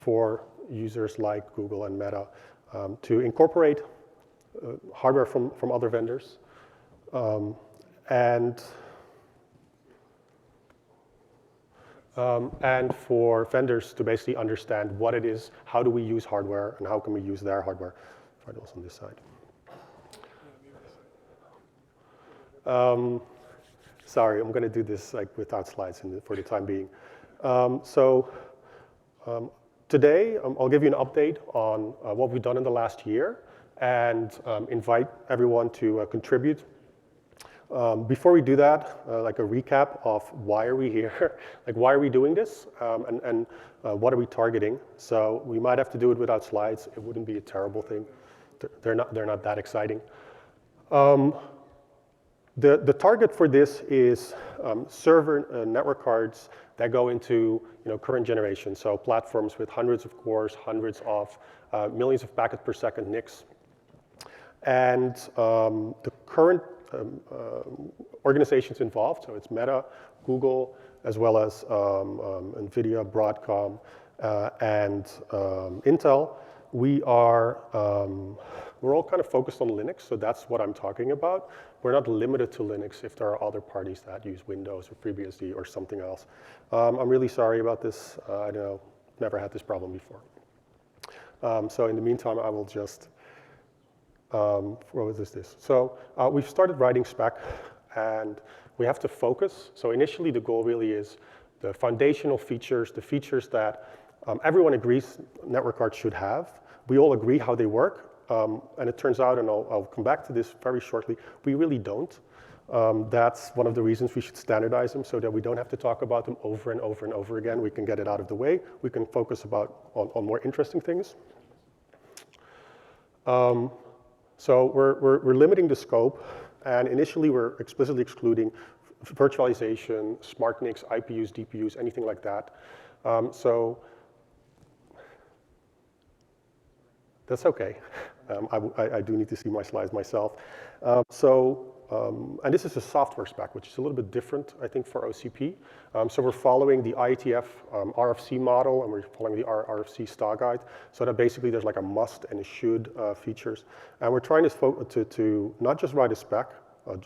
for users like Google and Meta to incorporate hardware from other vendors and for vendors to basically understand what it is, how do we use hardware, and how can we use their hardware. Try those on this side. Sorry, I'm going to do this like without slides for the time being. Today, I'll give you an update on what we've done in the last year and invite everyone to contribute. Before we do that, like a recap of why are we here, like why are we doing this, and what are we targeting? So we might have to do it without slides. It wouldn't be a terrible thing. They're not that exciting. The target for this is server network cards that go into current generation, so platforms with hundreds of cores, hundreds of millions of packets per second NICs. And the current organizations involved, so it's Meta, Google, as well as NVIDIA, Broadcom, and Intel. We're all kind of focused on Linux, so that's what I'm talking about. We're not limited to Linux if there are other parties that use Windows or FreeBSD or something else. I'm really sorry about this. I don't know, never had this problem before. So in the meantime, I will just, what was this? So we've started writing spec, and we have to focus. So initially, the goal really is the foundational features, the features that everyone agrees network cards should have. We all agree how they work. And it turns out, and I'll come back to this very shortly, we really don't. That's one of the reasons we should standardize them so that we don't have to talk about them over and over and over again. We can get it out of the way. We can focus on more interesting things. So we're limiting the scope, and initially we're explicitly excluding virtualization, smart NICs, IPUs, DPUs, anything like that. So that's okay. I do need to see my slides myself. And this is a software spec, which is a little bit different, I think, for OCP. So we're following the IETF RFC model, and we're following the RFC style guide. So that basically there's like a must and a should features. And we're trying to not just write a spec,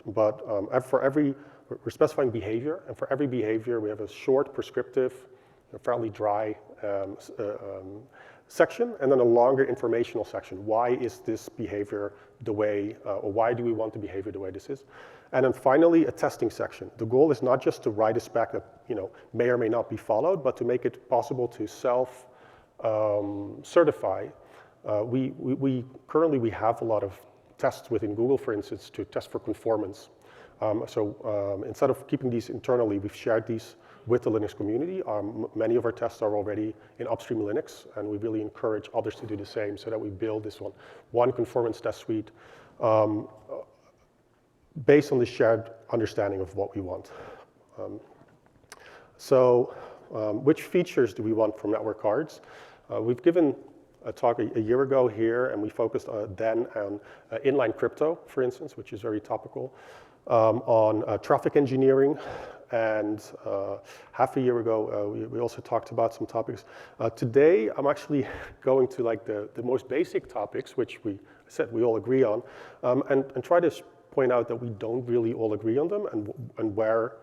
but we're specifying behavior. And for every behavior, we have a short, prescriptive, fairly dry section, and then a longer informational section. Why is this behavior the way, or why do we want the behavior the way this is? And then finally, a testing section. The goal is not just to write a spec that may or may not be followed, but to make it possible to self-certify. Currently we have a lot of tests within Google, for instance, to test for conformance. Instead of keeping these internally, we've shared these with the Linux community. Many of our tests are already in upstream Linux, and we really encourage others to do the same so that we build this one conformance test suite based on the shared understanding of what we want. Which features do we want from network cards? We've given a talk a year ago here, and we focused then on inline crypto, for instance, which is very topical, on traffic engineering. And half a year ago, we also talked about some topics. Today, I'm actually going to like the most basic topics, which we said we all agree on, and try to point out that we don't really all agree on them and where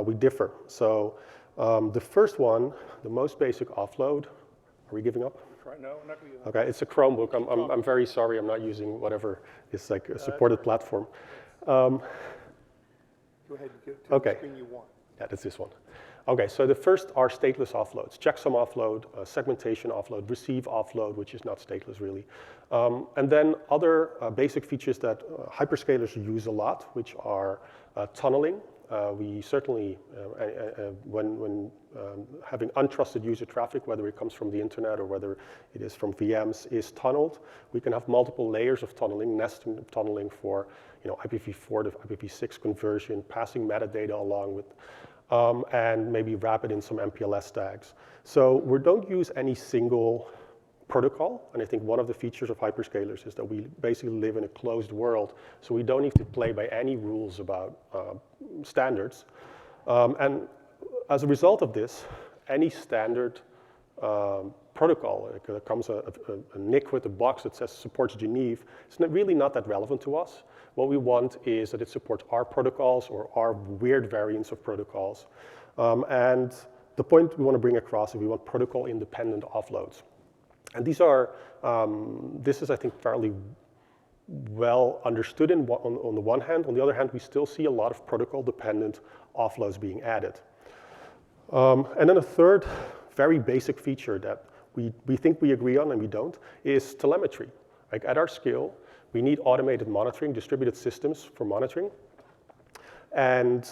we differ. So the first one, the most basic offload, are we giving up? No, I'm not going to use Okay, it's a Chromebook. I'm very sorry I'm not using whatever is like a supported platform. Go ahead, to okay. the screen you want. Yeah, that's this one. Okay, so the first are stateless offloads. Checksum offload, segmentation offload, receive offload, which is not stateless really. And then other basic features that hyperscalers use a lot, which are tunneling. We certainly, when having untrusted user traffic, whether it comes from the internet or whether it is from VMs, is tunneled, we can have multiple layers of tunneling, nesting tunneling for IPv4 to IPv6 conversion, passing metadata along with, and maybe wrap it in some MPLS tags. So we don't use any single protocol, and I think one of the features of hyperscalers is that we basically live in a closed world, so we don't need to play by any rules about standards. And as a result of this, any standard protocol. Like, there comes a NIC with a box that says supports Geneve. It's really not that relevant to us. What we want is that it supports our protocols or our weird variants of protocols. And the point we want to bring across is we want protocol-independent offloads. And these are, this is, I think, fairly well understood on the one hand. On the other hand, we still see a lot of protocol-dependent offloads being added. And then a third very basic feature that we think we agree on and we don't is telemetry. Like, at our scale, we need automated monitoring, distributed systems for monitoring. And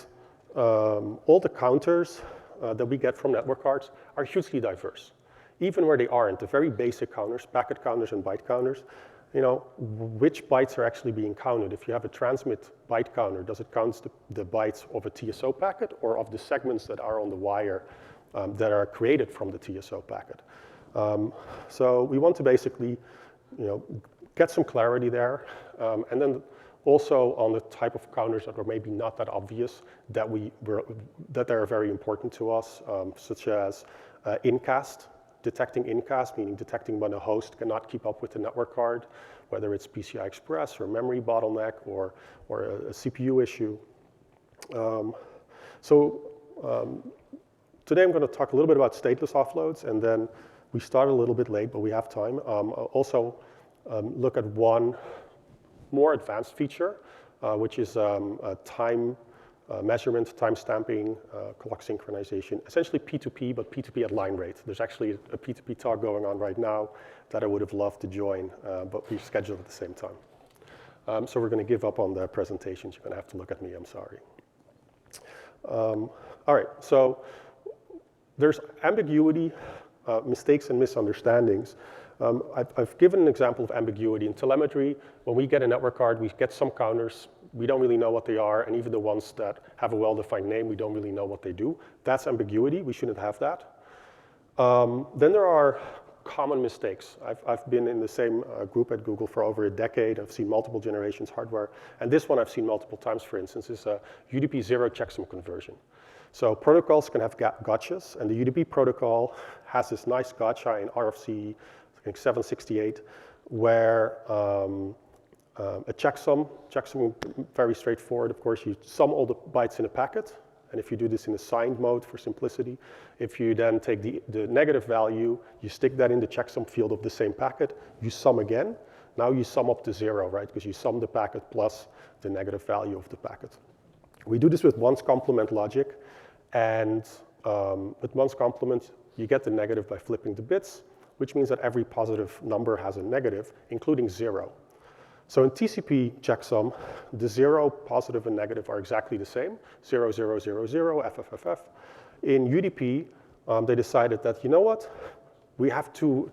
all the counters that we get from network cards are hugely diverse. Even where they aren't, the very basic counters, packet counters and byte counters, you know, which bytes are actually being counted? If you have a transmit byte counter, does it count the bytes of a TSO packet or of the segments that are on the wire that are created from the TSO packet? So we want to basically, you know, get some clarity there, and then also on the type of counters that are maybe not that obvious that that are very important to us, such as incast. Detecting incast, meaning detecting when a host cannot keep up with the network card, whether it's PCI Express or memory bottleneck or a CPU issue. Today I'm going to talk a little bit about stateless offloads, and then we started a little bit late, but we have time. I'll also look at one more advanced feature, which is time measurement, time stamping, clock synchronization, essentially P2P, but P2P at line rate. There's actually a P2P talk going on right now that I would have loved to join, but we scheduled at the same time. So we're going to give up on the presentations. You're going to have to look at me, I'm sorry. All right, so there's ambiguity, mistakes and misunderstandings. I've given an example of ambiguity in telemetry. When we get a network card, we get some counters. We don't really know what they are, and even the ones that have a well-defined name, we don't really know what they do. That's ambiguity. We shouldn't have that. Then there are common mistakes. I've been in the same group at Google for over a decade. I've seen multiple generations hardware, and this one I've seen multiple times, for instance, is a UDP 0 checksum conversion. So protocols can have gotchas, and the UDP protocol has this nice gotcha in RFC, I think 768, where a checksum, very straightforward, of course, you sum all the bytes in a packet, and if you do this in a signed mode for simplicity, if you then take the negative value, you stick that in the checksum field of the same packet, you sum again, now you sum up to 0, right, because you sum the packet plus the negative value of the packet. We do this with ones complement logic, and with ones complement, you get the negative by flipping the bits, which means that every positive number has a negative, including 0. So in TCP checksum, the 0, positive, and negative are exactly the same, 0, 0, 0, 0, FFFF. In UDP, they decided that, you know what, we have two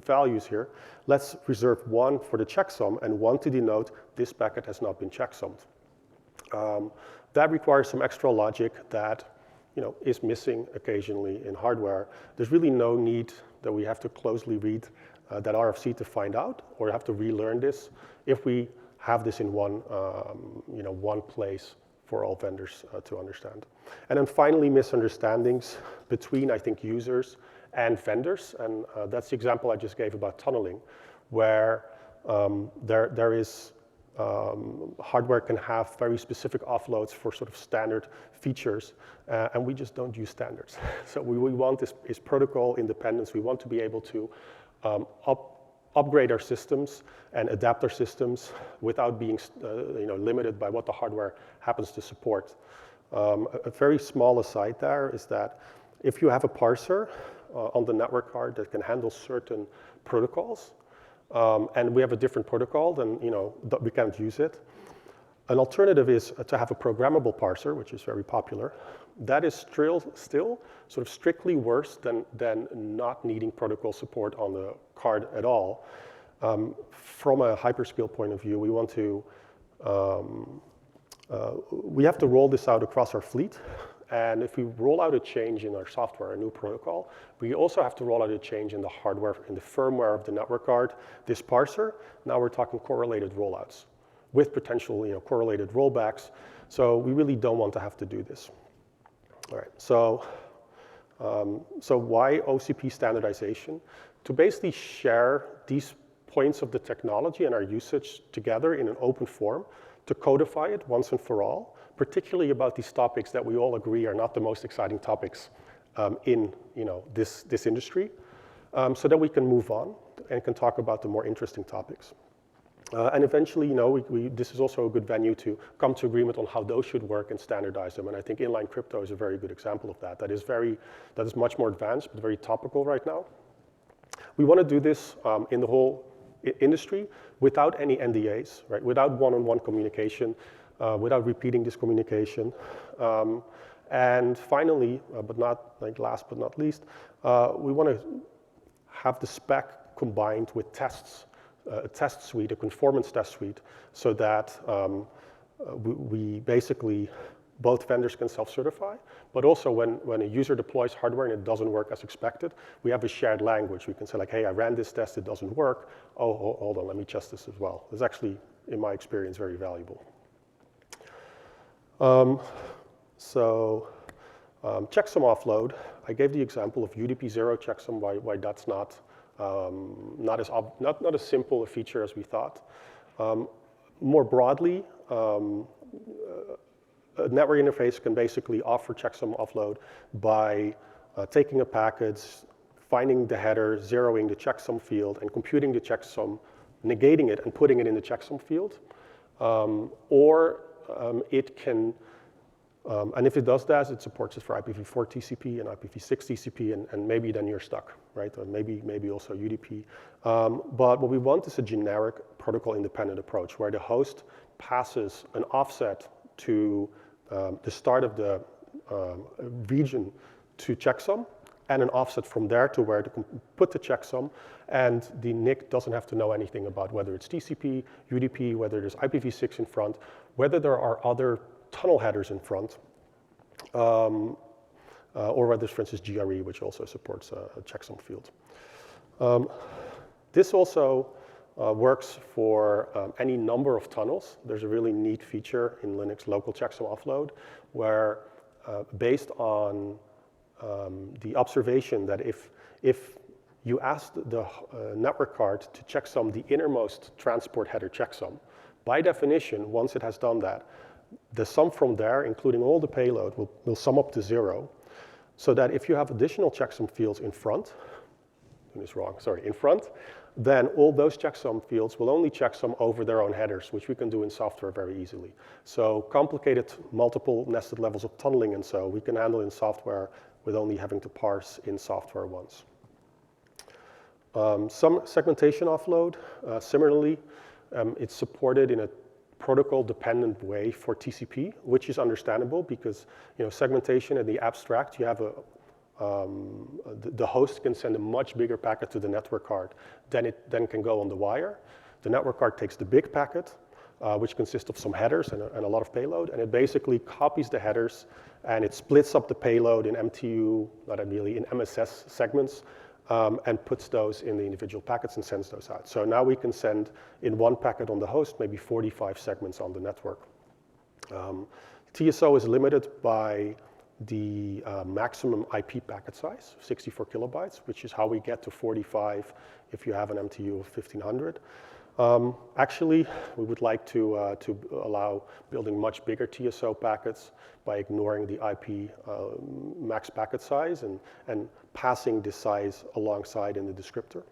values here. Let's reserve 1 for the checksum and 1 to denote this packet has not been checksummed. That requires some extra logic that, you know, is missing occasionally in hardware. There's really no need that we have to closely read that RFC to find out, or have to relearn this if we have this in one, you know, one place for all vendors to understand. And then finally, misunderstandings between, I think, users and vendors, and that's the example I just gave about tunneling, where there is hardware can have very specific offloads for sort of standard features, and we just don't use standards. So we want is protocol independence. We want to be able to upgrade our systems and adapt our systems without being you know, limited by what the hardware happens to support. A very small aside there is that if you have a parser on the network card that can handle certain protocols, and we have a different protocol, then, you know, we can't use it. An alternative is to have a programmable parser, which is very popular. That is still sort of strictly worse than not needing protocol support on the card at all. From a hyperscale point of view, we want to, we have to roll this out across our fleet. And if we roll out a change in our software, a new protocol, we also have to roll out a change in the hardware, in the firmware of the network card. This parser, now we're talking correlated rollouts with potential, you know, correlated rollbacks. So we really don't want to have to do this. All right, so why OCP standardization? to basically share these points of the technology and our usage together in an open form, to codify it once and for all, particularly about these topics that we all agree are not the most exciting topics in this industry, so that we can move on and can talk about the more interesting topics. And eventually, this is also a good venue to come to agreement on how those should work and standardize them. And I think inline crypto is a very good example of that. That is much more advanced, but very topical right now. We want to do this in the whole industry without any NDAs, right? Without one-on-one communication, without repeating this communication. And finally, but not like last but not least, we want to have the spec combined with tests, a test suite, a conformance test suite, so that we basically, both vendors can self-certify, but also when a user deploys hardware and it doesn't work as expected, we have a shared language. We can say like, hey, I ran this test, it doesn't work. Oh, hold on, let me test this as well. It's actually, in my experience, very valuable. Checksum offload, I gave the example of UDP0 checksum, why that's not as simple a feature as we thought. More broadly, a network interface can basically offer checksum offload by taking a package, finding the header, zeroing the checksum field, and computing the checksum, negating it, and putting it in the checksum field. It can, and if it does that, it supports it for IPv4 TCP and IPv6 TCP, and maybe then you're stuck, right? Or maybe also UDP. But what we want is a generic protocol-independent approach where the host passes an offset to the start of the region to checksum, and an offset from there to where to put the checksum, and the NIC doesn't have to know anything about whether it's TCP, UDP, whether there's IPv6 in front, whether there are other tunnel headers in front, or whether there's, for instance, GRE, which also supports a checksum field. This also works for any number of tunnels. There's a really neat feature in Linux local checksum offload where based on the observation that if you ask the network card to checksum the innermost transport header checksum, by definition, once it has done that, the sum from there, including all the payload, will sum up to 0, so that if you have additional checksum fields in front, in front, then all those checksum fields will only checksum over their own headers, which we can do in software very easily. So complicated multiple nested levels of tunneling and so we can handle in software with only having to parse in software once. Some segmentation offload, similarly, it's supported in a protocol-dependent way for TCP, which is understandable because segmentation in the abstract, you have the host can send a much bigger packet to the network card than it then can go on the wire. The network card takes the big packet, which consists of some headers and a lot of payload, and it basically copies the headers and it splits up the payload in MTU, not ideally, in MSS segments, and puts those in the individual packets and sends those out. So now we can send in one packet on the host, maybe 45 segments on the network. TSO is limited by the maximum IP packet size, 64 kilobytes, which is how we get to 45 if you have an MTU of 1500. Actually, we would like to allow building much bigger TSO packets by ignoring the IP max packet size and passing this size alongside in the descriptor.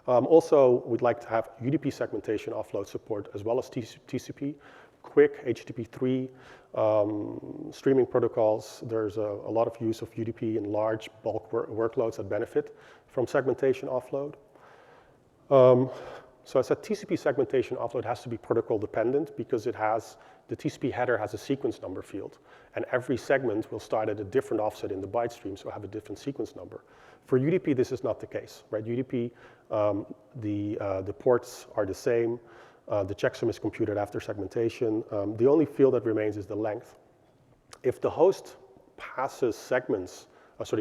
Also, we'd like to have UDP segmentation offload support as well as TCP, quick HTTP3 streaming protocols. There's a lot of use of UDP in large bulk workloads that benefit from segmentation offload. So I said TCP segmentation offload has to be protocol dependent because the TCP header has a sequence number field, and every segment will start at a different offset in the byte stream, so have a different sequence number. For UDP, this is not the case, right? UDP, the ports are the same. The checksum is computed after segmentation. The only field that remains is the length. If the host passes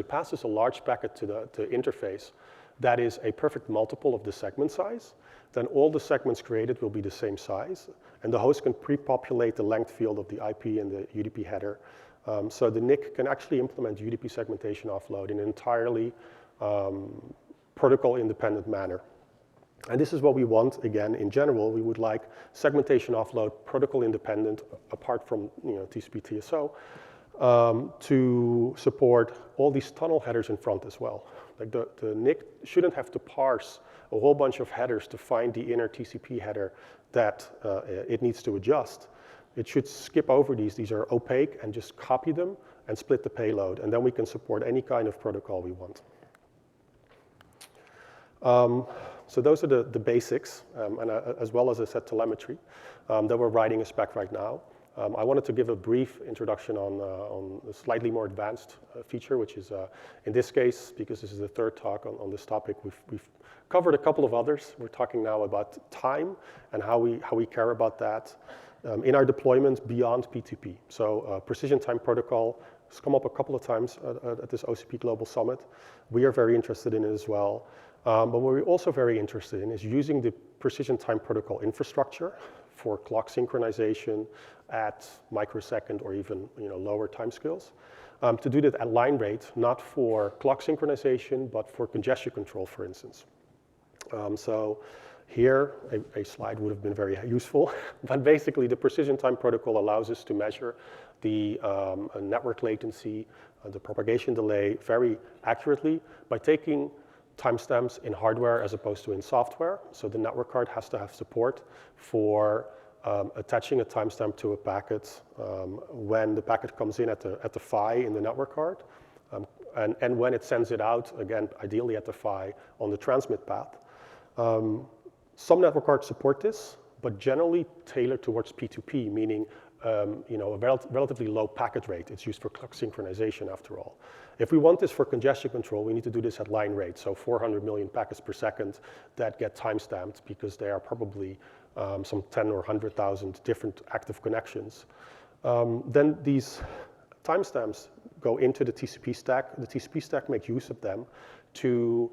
passes a large packet to the interface that is a perfect multiple of the segment size, then all the segments created will be the same size, and the host can pre-populate the length field of the IP and the UDP header. So the NIC can actually implement UDP segmentation offload in an entirely protocol-independent manner. And this is what we want, again, in general. We would like segmentation offload, protocol-independent, apart from TCP TSO, to support all these tunnel headers in front as well. Like the NIC shouldn't have to parse a whole bunch of headers to find the inner TCP header that it needs to adjust. It should skip over these. These are opaque, and just copy them and split the payload. And then we can support any kind of protocol we want. So those are the basics, and as well as I said, telemetry, that we're writing a spec right now. I wanted to give a brief introduction on a slightly more advanced feature, which is, in this case, because this is the third talk on this topic, we've covered a couple of others. We're talking now about time and how we care about that in our deployments beyond P2P. So precision time protocol has come up a couple of times at this OCP Global Summit. We are very interested in it as well. But what we're also very interested in is using the precision time protocol infrastructure for clock synchronization at microsecond or even lower timescales, to do that at line rate, not for clock synchronization, but for congestion control, for instance. So here, a slide would have been very useful, but basically the precision time protocol allows us to measure the network latency, the propagation delay very accurately by taking timestamps in hardware as opposed to in software. So the network card has to have support for attaching a timestamp to a packet when the packet comes in at the PHY in the network card, and when it sends it out, again, ideally at the PHY on the transmit path. Some network cards support this, but generally tailored towards P2P, meaning a relatively low packet rate. It's used for clock synchronization, after all. If we want this for congestion control, we need to do this at line rate, so 400 million packets per second that get timestamped, because there are probably some 10 or 100,000 different active connections. Then these timestamps go into the TCP stack. The TCP stack makes use of them to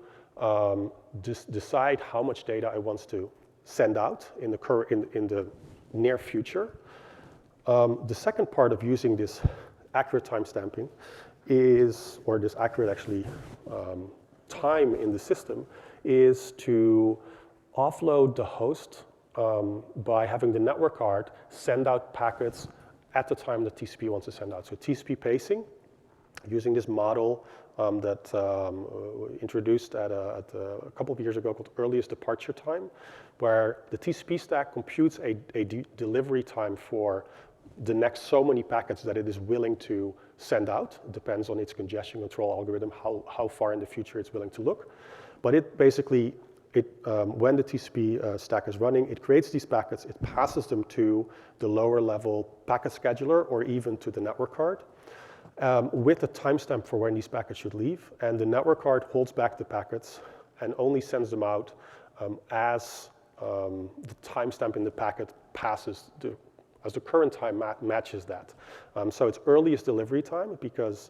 decide how much data it wants to send out in the near future. The second part of using this accurate timestamping is, or this accurate actually time in the system, is to offload the host by having the network card send out packets at the time that TCP wants to send out. So TCP pacing, using this model that introduced at a couple of years ago called earliest departure time, where the TCP stack computes a delivery time for the next so many packets that it is willing to send out. It depends on its congestion control algorithm, how far in the future it's willing to look. But it basically, when the TCP stack is running, it creates these packets, it passes them to the lower level packet scheduler or even to the network card with a timestamp for when these packets should leave. And the network card holds back the packets and only sends them out as the timestamp in the packet passes as the current time matches that. So it's earliest delivery time, because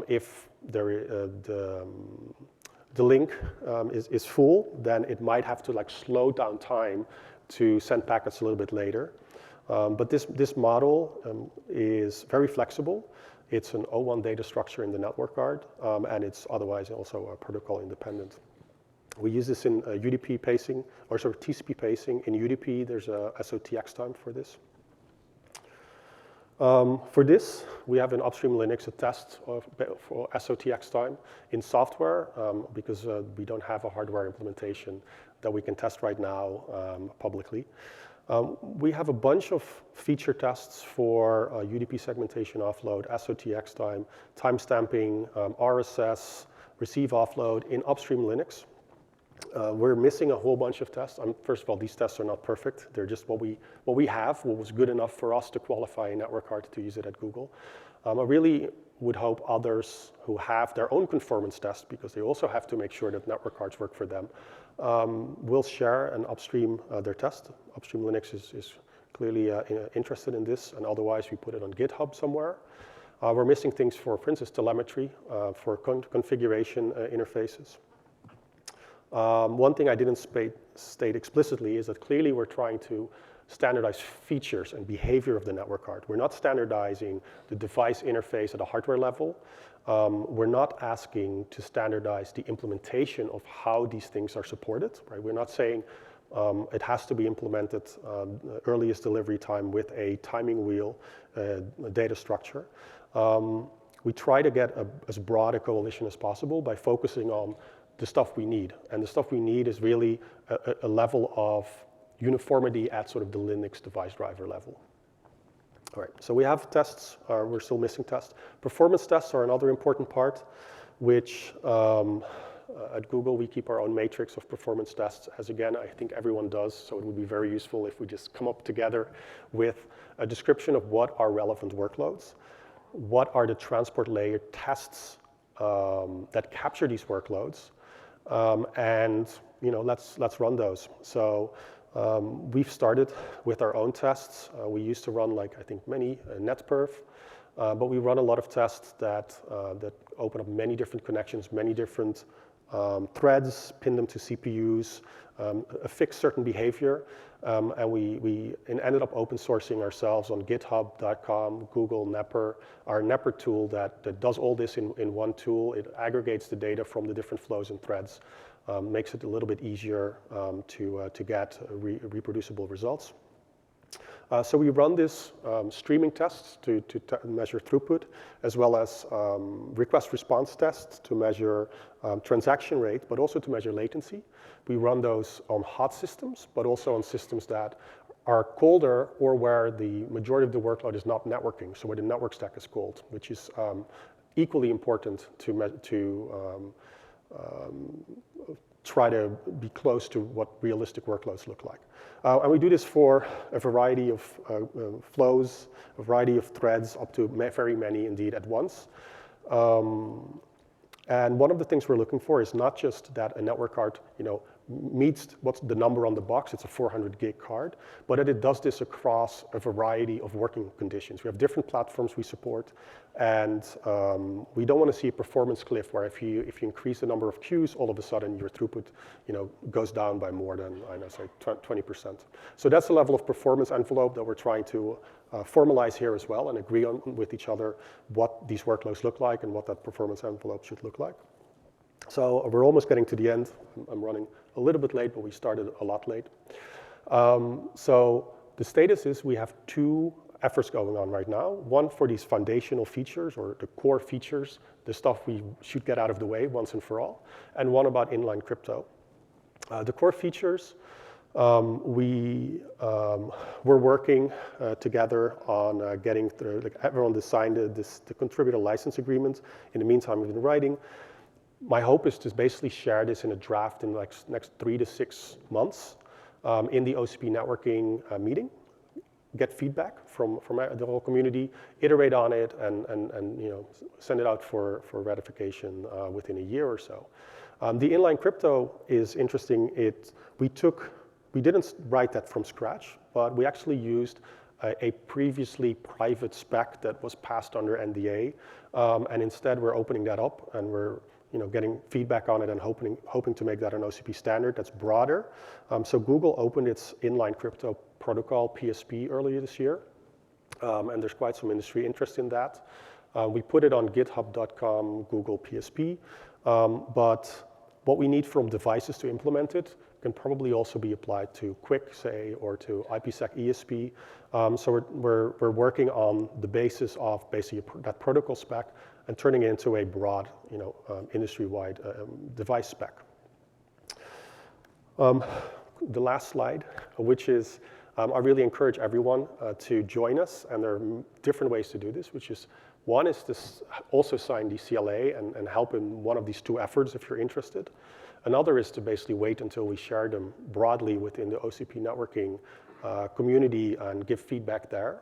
if the link is full, then it might have to slow down time to send packets a little bit later. But this model is very flexible. It's an O1 data structure in the network card, and it's otherwise also protocol independent. We use this in UDP pacing, or sort of TCP pacing. In UDP, there's a SOTX time for this. For this, we have in upstream Linux a test for SOTX time in software, because we don't have a hardware implementation that we can test right now publicly. We have a bunch of feature tests for UDP segmentation offload, SOTX time, timestamping, RSS, receive offload in upstream Linux. We're missing a whole bunch of tests. First of all, these tests are not perfect. They're just what we have, what was good enough for us to qualify a network card to use it at Google. I really would hope others who have their own conformance test, because they also have to make sure that network cards work for them, will share and upstream their test. Upstream Linux is clearly interested in this, and otherwise we put it on GitHub somewhere. We're missing things for instance, telemetry, for configuration interfaces. One thing I didn't state explicitly is that clearly we're trying to standardize features and behavior of the network card. We're not standardizing the device interface at a hardware level. we're not asking to standardize the implementation of how these things are supported, right? We're not saying it has to be implemented earliest delivery time with a timing wheel data structure. We try to get as broad a coalition as possible by focusing on the stuff we need. And the stuff we need is really a level of uniformity at sort of the Linux device driver level. All right, so we have tests, we're still missing tests. Performance tests are another important part, which at Google we keep our own matrix of performance tests, as again, I think everyone does, so it would be very useful if we just come up together with a description of what are relevant workloads, what are the transport layer tests that capture these workloads, and let's run those. So we've started with our own tests. We used to run I think many netperf, but we run a lot of tests that open up many different connections, many different threads, pin them to CPUs, affix certain behavior, and we ended up open sourcing ourselves on github.com, Google Nepper, our Nepper tool that does all this in one tool. It aggregates the data from the different flows and threads, makes it a little bit easier to get reproducible results. So we run this streaming tests to measure throughput, as well as request response tests to measure transaction rate, but also to measure latency. We run those on hot systems, but also on systems that are colder or where the majority of the workload is not networking, so where the network stack is cold, which is equally important to try to be close to what realistic workloads look like. And we do this for a variety of flows, a variety of threads, up to very many indeed at once. And one of the things we're looking for is not just that a network card, meets what's the number on the box, it's a 400 gig card, but that it does this across a variety of working conditions. We have different platforms we support, and we don't want to see a performance cliff where if you increase the number of queues, all of a sudden your throughput, goes down by more than, 20%. So that's the level of performance envelope that we're trying to formalize here as well and agree on with each other what these workloads look like and what that performance envelope should look like. So we're almost getting to the end. I'm running a little bit late, but we started a lot late. So the status is we have two efforts going on right now. One for these foundational features or the core features, the stuff we should get out of the way once and for all, and one about inline crypto. The core features, we're working together on getting through, everyone has signed the contributor license agreement. In the meantime, we've been writing. My hope is to basically share this in a draft in the next 3 to 6 months in the OCP networking meeting, get feedback from the whole community, iterate on it, and send it out for ratification within a year or so. The inline crypto is interesting. We didn't write that from scratch, but we actually used a previously private spec that was passed under NDA, and instead we're opening that up and we're getting feedback on it and hoping to make that an OCP standard that's broader. So Google opened its inline crypto protocol, PSP, earlier this year, and there's quite some industry interest in that. We put it on github.com, Google PSP, but what we need from devices to implement it can probably also be applied to QUIC, say, or to IPsec ESP. So we're working on the basis of basically that protocol spec and turning it into a broad, industry-wide device spec. The last slide, which is, I really encourage everyone to join us, and there are different ways to do this, which is, one is to also sign the CLA and help in one of these two efforts if you're interested. Another is to basically wait until we share them broadly within the OCP networking community and give feedback there.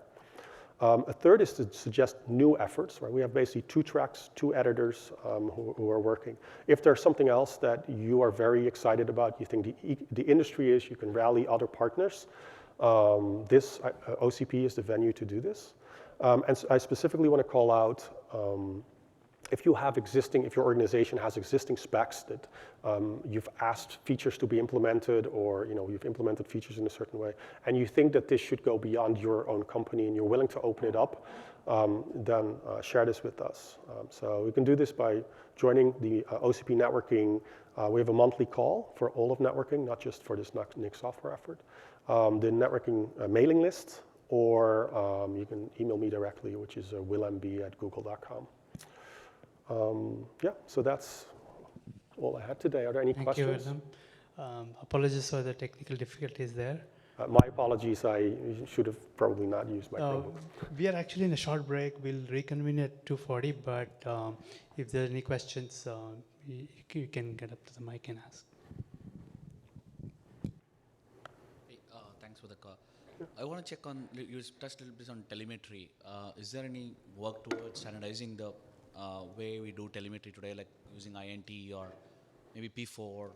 A third is to suggest new efforts, right? We have basically 2 tracks, 2 editors who are working. If there's something else that you are very excited about, you think the industry is, you can rally other partners, this OCP is the venue to do this. And so I specifically want to call out if your organization has existing specs that you've asked features to be implemented, or you've implemented features in a certain way, and you think that this should go beyond your own company and you're willing to open it up, then share this with us. So you can do this by joining the OCP networking. We have a monthly call for all of networking, not just for this NIC software effort. The networking mailing list, or you can email me directly, which is willemb@google.com. Yeah, so that's all I had today. Are there any questions? Thank you, Willem. Apologies for the technical difficulties there. My apologies, I should have probably not used my Chromebook. We are actually in a short break. We'll reconvene at 2:40, but if there are any questions, you can get up to the mic and ask. Hey, thanks for the call. I want to check on, you touched a little bit on telemetry. Is there any work towards standardizing the way we do telemetry today, like using INT or maybe P4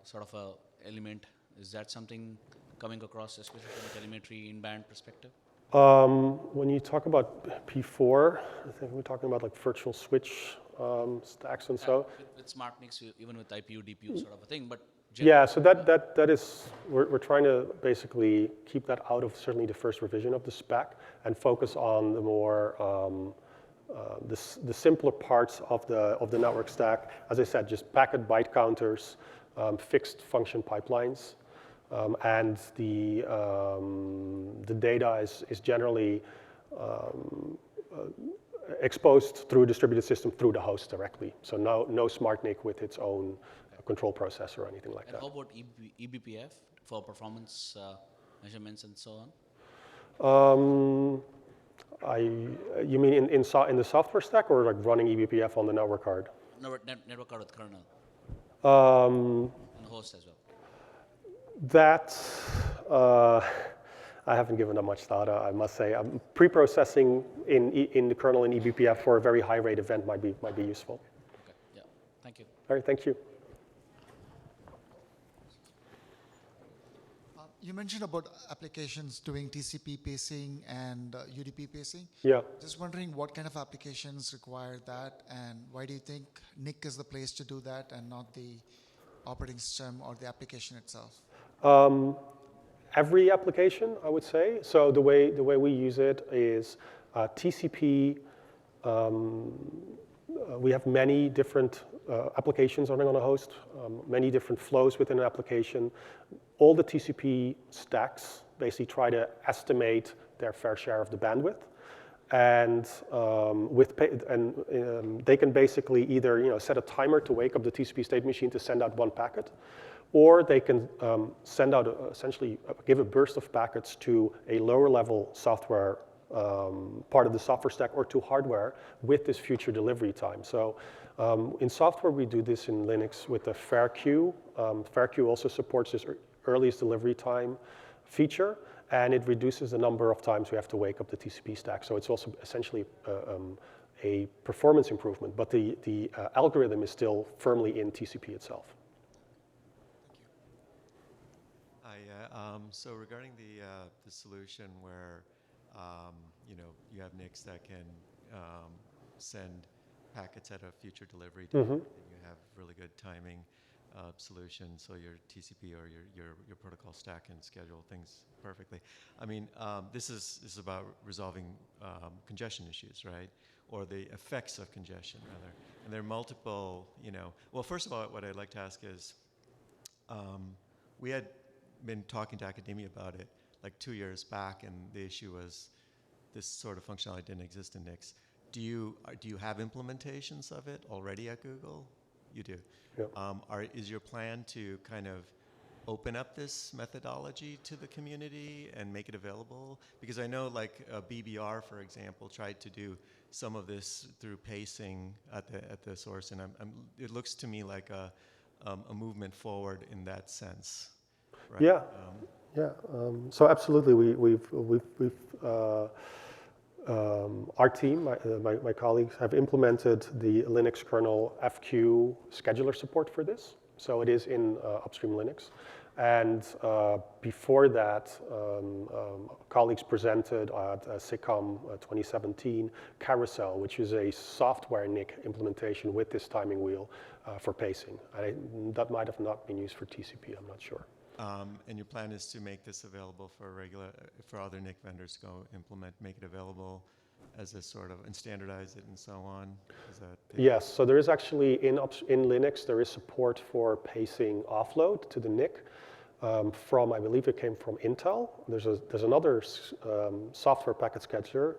sort of a element? Is that something coming across, especially from a telemetry in-band perspective? When you talk about P4, I think we're talking about like virtual switch stacks and so. With smart NICs, even with IPU, DPU sort of a thing, but yeah, so that is, we're trying to basically keep that out of certainly the first revision of the spec and focus on the more, the simpler parts of the network stack. As I said, just packet byte counters, fixed function pipelines, and the data is generally exposed through a distributed system through the host directly. So no smart NIC with its own control processor or anything like that. And how about eBPF for performance measurements and so on? You mean in the software stack, or like running eBPF on the network card? Network card with kernel. And host as well. That I haven't given that much thought. I must say, pre-processing in the kernel in eBPF for a very high rate event might be useful. Okay. Yeah. Thank you. All right. Thank you. You mentioned about applications doing TCP pacing and UDP pacing. Yeah. Just wondering what kind of applications require that, and why do you think NIC is the place to do that and not the operating system or the application itself? Every application, I would say. So the way we use it is TCP. We have many different applications running on a host, many different flows within an application. All the TCP stacks basically try to estimate their fair share of the bandwidth, and they can basically either set a timer to wake up the TCP state machine to send out one packet, or they can send out essentially give a burst of packets to a lower level software part of the software stack or to hardware with this future delivery time. So in software, we do this in Linux with the fair queue. Fair queue also supports this earliest delivery time feature, and it reduces the number of times we have to wake up the TCP stack. So it's also essentially a performance improvement, but the algorithm is still firmly in TCP itself. Hi, so regarding the solution where you have NICs that can send packets at a future delivery time, and you have really good timing solution, so your TCP or your protocol stack can schedule things perfectly. I mean, this is about resolving congestion issues, right? Or the effects of congestion, rather. And there are multiple, well, first of all, what I'd like to ask is, we had been talking to academia about it like 2 years back, and the issue was this sort of functionality didn't exist in NICs. Do you have implementations of it already at Google? You do. Yep. Is your plan to kind of open up this methodology to the community and make it available? Because I know like BBR, for example, tried to do some of this through pacing at the source, and it looks to me like a movement forward in that sense. Right? Yeah. So absolutely, our team, my colleagues, have implemented the Linux kernel FQ scheduler support for this. So it is in upstream Linux. And before that, colleagues presented at SIGCOMM 2017 Carousel, which is a software NIC implementation with this timing wheel for pacing. That might have not been used for TCP, I'm not sure. And your plan is to make this available for other NIC vendors to go implement, make it available as a sort of, and standardize it and so on? Is that yes, so there is actually, in Linux, there is support for pacing offload to the NIC from, I believe it came from Intel. There's another software packet scheduler,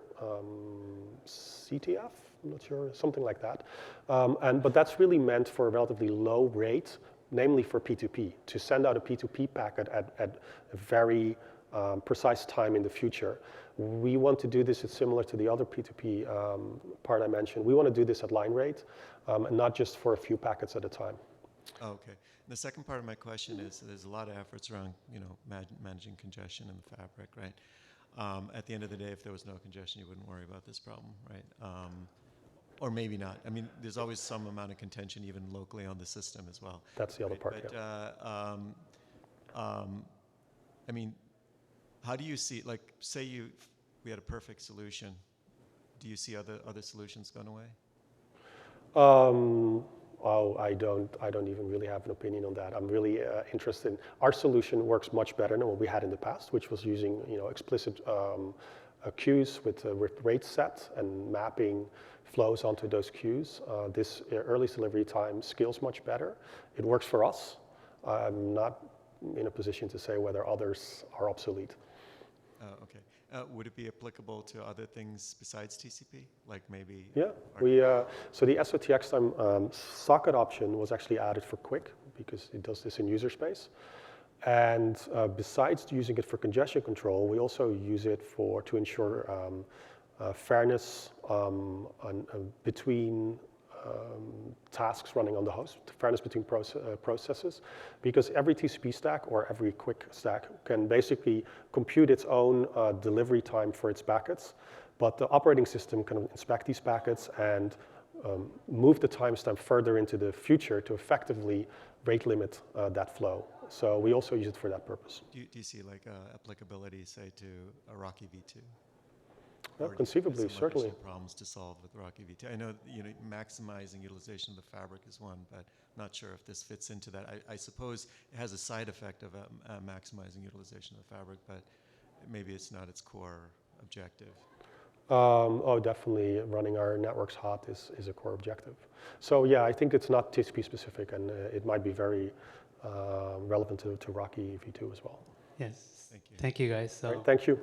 CTF, I'm not sure, something like that. But that's really meant for a relatively low rate, namely for P2P, to send out a P2P packet at a very precise time in the future. We want to do this, it's similar to the other P2P part I mentioned. We want to do this at line rate, and not just for a few packets at a time. Oh, okay. The second part of my question is, there's a lot of efforts around, managing congestion in the fabric, right? At the end of the day, if there was no congestion, you wouldn't worry about this problem, right? Or maybe not. I mean, there's always some amount of contention even locally on the system as well. That's the other part, but, yeah. I mean, how do you see, like, say we had a perfect solution, do you see other solutions going away? I don't even really have an opinion on that. I'm really interested. Our solution works much better than what we had in the past, which was using explicit queues with rates set and mapping flows onto those queues. This early delivery time scales much better. It works for us. I'm not in a position to say whether others are obsolete. Okay. Would it be applicable to other things besides TCP? Like maybe? Yeah, so the SOTX time socket option was actually added for Quick because it does this in user space. And besides using it for congestion control, we also use it to ensure fairness between tasks running on the host, fairness between processes, because every TCP stack or every Quick stack can basically compute its own delivery time for its packets, but the operating system can inspect these packets and move the timestamp further into the future to effectively rate limit that flow. So we also use it for that purpose. Do you see like applicability, say, to a Rocky V2? Yeah, conceivably, certainly. Problems to solve with Rocky V2. I know maximizing utilization of the fabric is one, but not sure if this fits into that. I suppose it has a side effect of maximizing utilization of the fabric, but maybe it's not its core objective. Definitely running our networks hot is a core objective. So yeah, I think it's not TCP specific, and it might be very relevant to Rocky V2 as well. Yes. Thank you. Thank you, guys. Right, thank you.